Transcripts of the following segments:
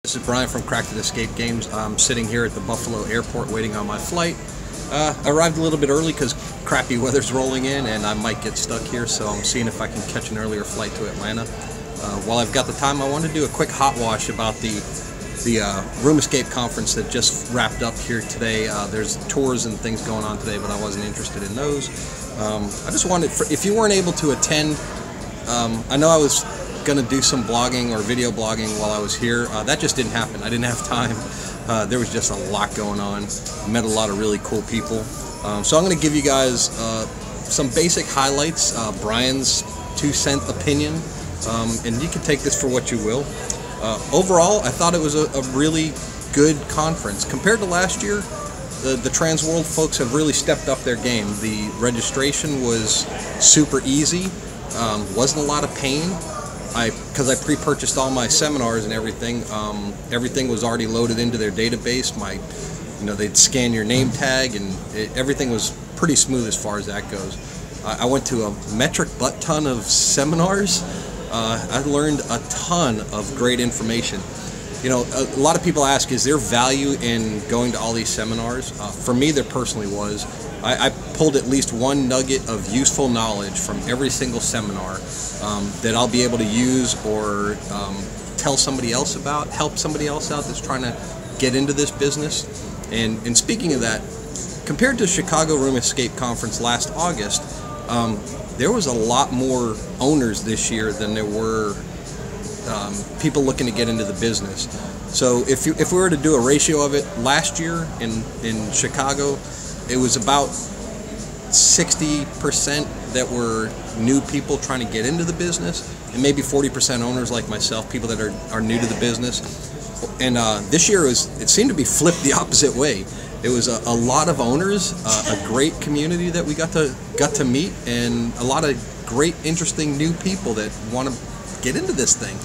This is Brian from Cracked Escape Games. I'm sitting here at the Buffalo Airport waiting on my flight. I arrived a little bit early because crappy weather's rolling in and I might get stuck here, so I'm seeing if I can catch an earlier flight to Atlanta. While I've got the time, I want to do a quick hot wash about the Room Escape Conference that just wrapped up here today. There's tours and things going on today, but I wasn't interested in those. I just wanted, if you weren't able to attend, I know I was going to do some blogging or video blogging while I was here. That just didn't happen. I didn't have time. There was just a lot going on. I met a lot of really cool people. So I'm going to give you guys some basic highlights, Brian's 2-cent opinion, and you can take this for what you will. Overall, I thought it was a really good conference. Compared to last year, the Transworld folks have really stepped up their game. The registration was super easy, wasn't a lot of pain. Because I pre-purchased all my seminars and everything, everything was already loaded into their database. They'd scan your name tag, and everything was pretty smooth as far as that goes. I went to a metric butt ton of seminars. I learned a ton of great information. A lot of people ask, is there value in going to all these seminars? For me, there personally was. I pulled at least one nugget of useful knowledge from every single seminar that I'll be able to use or tell somebody else about, help somebody else out that's trying to get into this business. And speaking of that, compared to Chicago Room Escape Conference last August, there was a lot more owners this year than there were people looking to get into the business. So if we were to do a ratio of it, last year in Chicago, it was about 60% that were new people trying to get into the business, and maybe 40% owners like myself, people that are new to the business. And this year it seemed to be flipped the opposite way. It was a lot of owners, a great community that we got to meet, and a lot of great, interesting new people that want to get into this thing.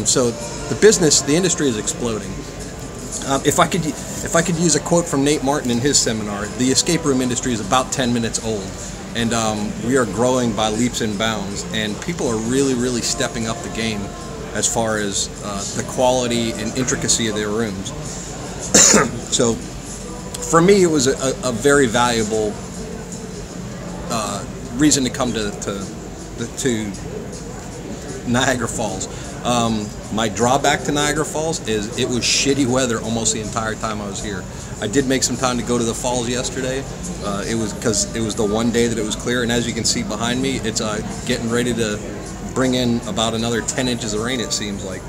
So the industry is exploding. If I could use a quote from Nate Martin in his seminar, the escape room industry is about 10 minutes old, and we are growing by leaps and bounds, and people are really, really stepping up the game as far as the quality and intricacy of their rooms. So for me, it was a very valuable reason to come to Niagara Falls. My drawback to Niagara Falls is it was shitty weather almost the entire time I was here. I did make some time to go to the falls yesterday. It was because it was the one day that it was clear, and as you can see behind me, it's getting ready to bring in about another 10 inches of rain, it seems like.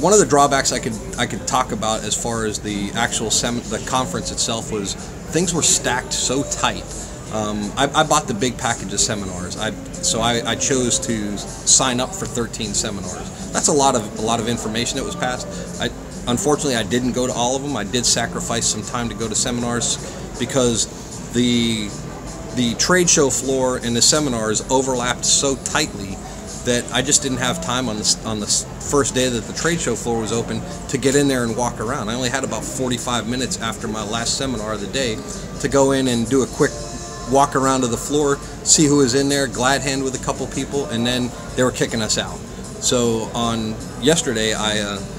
One of the drawbacks I could talk about as far as the actual the conference itself was things were stacked so tight. I bought the big package of seminars, so I chose to sign up for 13 seminars. That's a lot of information that was passed. Unfortunately, I didn't go to all of them. I did sacrifice some time to go to seminars because the trade show floor and the seminars overlapped so tightly that I just didn't have time on the first day that the trade show floor was open to get in there and walk around. I only had about 45 minutes after my last seminar of the day to go in and do a quick walk around to the floor, see who was in there, glad hand with a couple people, and then they were kicking us out. So on yesterday,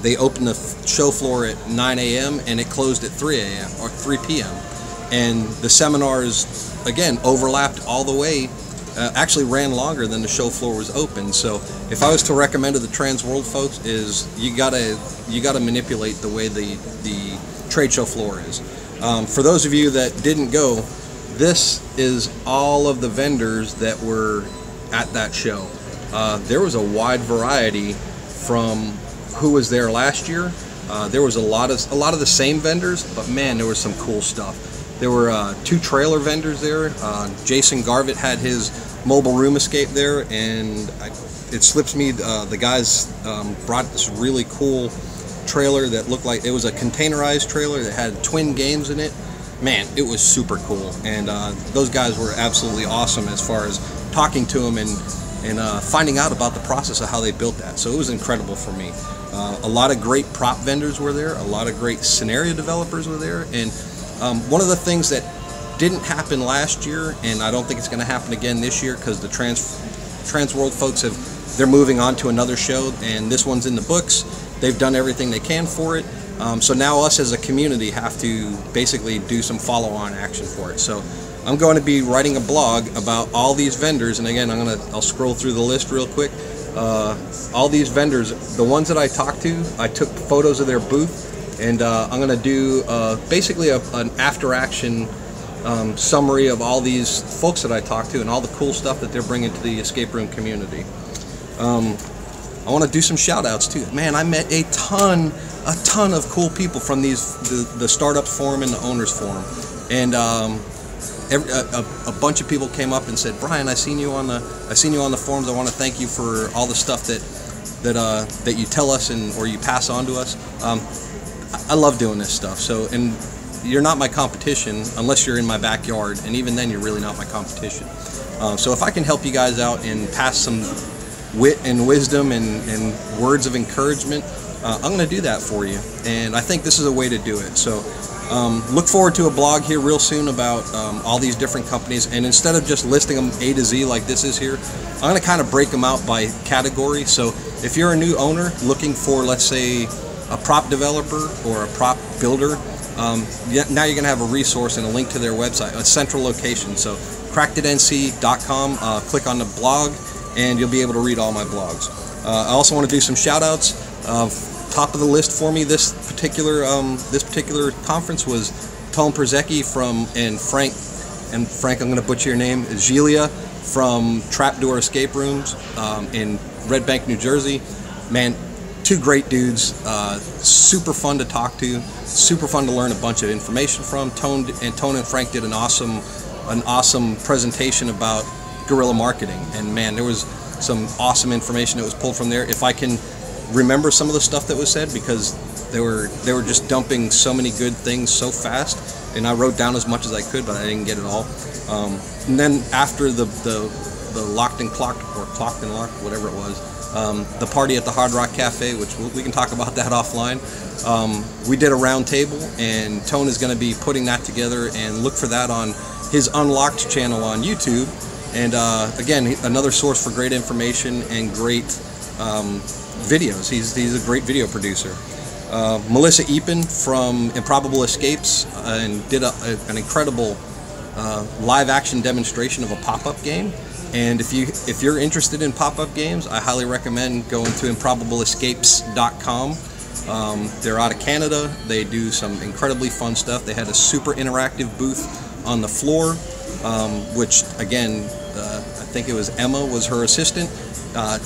they opened the show floor at 9 a.m. and it closed at 3 a.m. or 3 p.m. And the seminars, again, overlapped all the way, actually ran longer than the show floor was open. So if I was to recommend to the Transworld folks, is you gotta manipulate the way the trade show floor is. For those of you that didn't go, this is all of the vendors that were at that show. There was a wide variety from who was there last year. There was a lot of the same vendors, but man, there was some cool stuff. There were 2 trailer vendors there. Jason Garvett had his mobile room escape there, and it slips me, the guys brought this really cool trailer that looked like it was a containerized trailer that had twin games in it. Man, it was super cool, and those guys were absolutely awesome as far as talking to them and finding out about the process of how they built that. So it was incredible for me. A lot of great prop vendors were there, a lot of great scenario developers were there, and one of the things that didn't happen last year, and I don't think it's going to happen again this year because the Transworld folks have they're moving on to another show, and this one's in the books. They've done everything they can for it. So now us as a community have to basically do some follow-on action for it. So I'm going to be writing a blog about all these vendors, and again, I'll scroll through the list real quick. All these vendors, the ones that I talked to, I took photos of their booth, and I'm going to do basically an after-action summary of all these folks that I talked to and all the cool stuff that they're bringing to the escape room community. I want to do some shout-outs too. Man, I met a ton of cool people from the startups forum and the owners forum, and a bunch of people came up and said, Brian, I seen you on the forums. I want to thank you for all the stuff that you tell us or you pass on to us. I love doing this stuff. So, and you're not my competition unless you're in my backyard, and even then, you're really not my competition. So if I can help you guys out and pass some wit and wisdom and words of encouragement, I'm going to do that for you. And I think this is a way to do it. So look forward to a blog here real soon about all these different companies. And instead of just listing them A to Z like this is here, I'm going to kind of break them out by category. So if you're a new owner looking for, let's say, a prop developer or a prop builder, now you're going to have a resource and a link to their website, a central location. So crackednc.com, click on the blog, and you'll be able to read all my blogs. I also want to do some shout outs. Top of the list for me this particular conference was Tom Przecki and Frank, I'm going to butcher your name, Gilia from Trapdoor Escape Rooms in Red Bank, New Jersey. Man, two great dudes, super fun to talk to, super fun to learn a bunch of information from. Tone and Frank did an awesome presentation about guerrilla marketing, and man, there was some awesome information that was pulled from there. If I can remember some of the stuff that was said, because they were just dumping so many good things so fast, and I wrote down as much as I could, but I didn't get it all. And then after the locked and clocked, or clocked and locked, whatever it was, the party at the Hard Rock Cafe, which we can talk about that offline. We did a round table, and Tone is going to be putting that together, and look for that on his Unlocked channel on YouTube. And again, another source for great information and great videos. He's a great video producer. Melissa Epen from Improbable Escapes and did an incredible live action demonstration of a pop-up game. And if you're interested in pop-up games, I highly recommend going to improbableescapes.com. They're out of Canada. They do some incredibly fun stuff. They had a super interactive booth on the floor, which again, I think it was Emma was her assistant,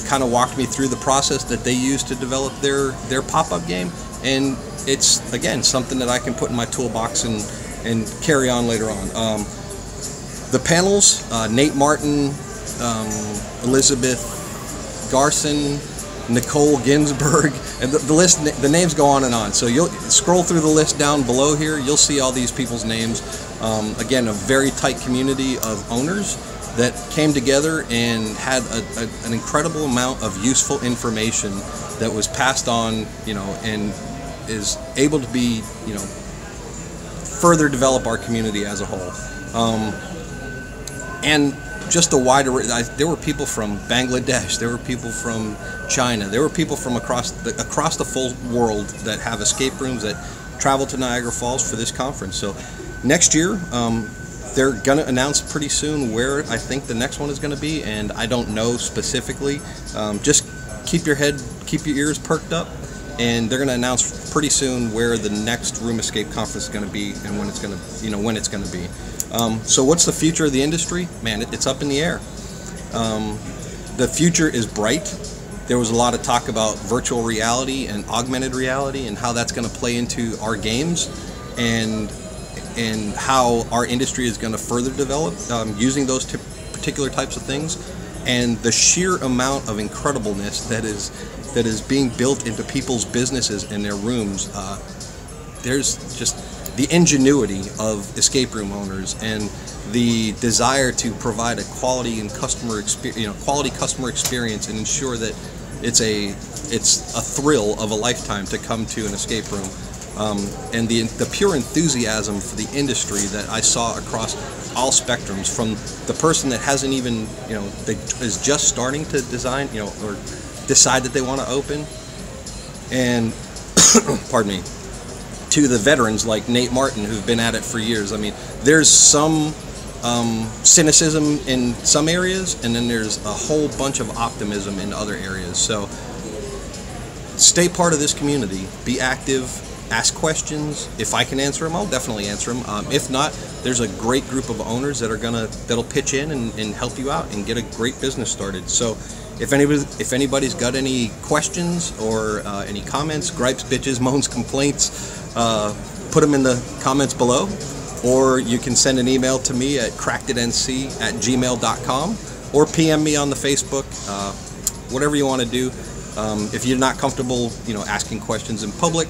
kind of walked me through the process that they used to develop their pop-up game, and it's again something that I can put in my toolbox and carry on later on. The panels, Nate Martin, Elizabeth Garson, Nicole Ginsberg, and the names go on and on. So you'll scroll through the list down below here, you'll see all these people's names. Again, a very tight community of owners that came together and had an incredible amount of useful information that was passed on, and is able to be, further develop our community as a whole. And just a wider, there were people from Bangladesh, there were people from China, there were people from across the full world that have escape rooms that travel to Niagara Falls for this conference. So next year, they're going to announce pretty soon where I think the next one is going to be, and I don't know specifically. Just keep your ears perked up, and they're going to announce pretty soon where the next Room Escape Conference is going to be and when it's going to be. So what's the future of the industry? Man, it's up in the air. The future is bright. There was a lot of talk about virtual reality and augmented reality and how that's going to play into our games, and how our industry is going to further develop using those particular types of things, and the sheer amount of incredibleness that is being built into people's businesses and their rooms. There's just the ingenuity of escape room owners and the desire to provide a quality customer experience and ensure that it's a thrill of a lifetime to come to an escape room. and the pure enthusiasm for the industry that I saw across all spectrums, from the person that hasn't even, is just starting to design, or decide that they want to open, and pardon me, to the veterans like Nate Martin who've been at it for years. I mean, there's some cynicism in some areas, and then there's a whole bunch of optimism in other areas. So stay part of this community, be active, ask questions. If I can answer them, I'll definitely answer them. If not, there's a great group of owners that'll pitch in and help you out and get a great business started. So if anybody's got any questions or any comments, gripes, bitches, moans, complaints, put them in the comments below, or you can send an email to me at crackednc@gmail.com, or PM me on the Facebook, whatever you want to do. If you're not comfortable, asking questions in public,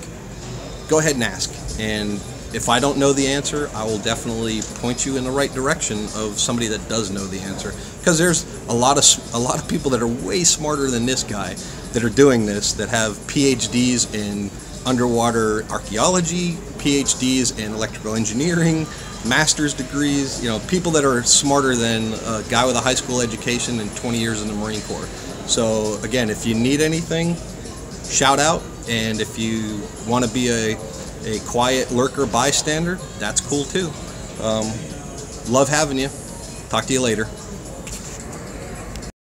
go ahead and ask. And if I don't know the answer, I will definitely point you in the right direction of somebody that does know the answer. Because there's a lot of people that are way smarter than this guy that are doing this, that have PhDs in underwater archaeology, PhDs in electrical engineering, master's degrees, people that are smarter than a guy with a high school education and 20 years in the Marine Corps. So again, if you need anything, shout out. And if you want to be a quiet lurker bystander, that's cool too. Love having you. Talk to you later.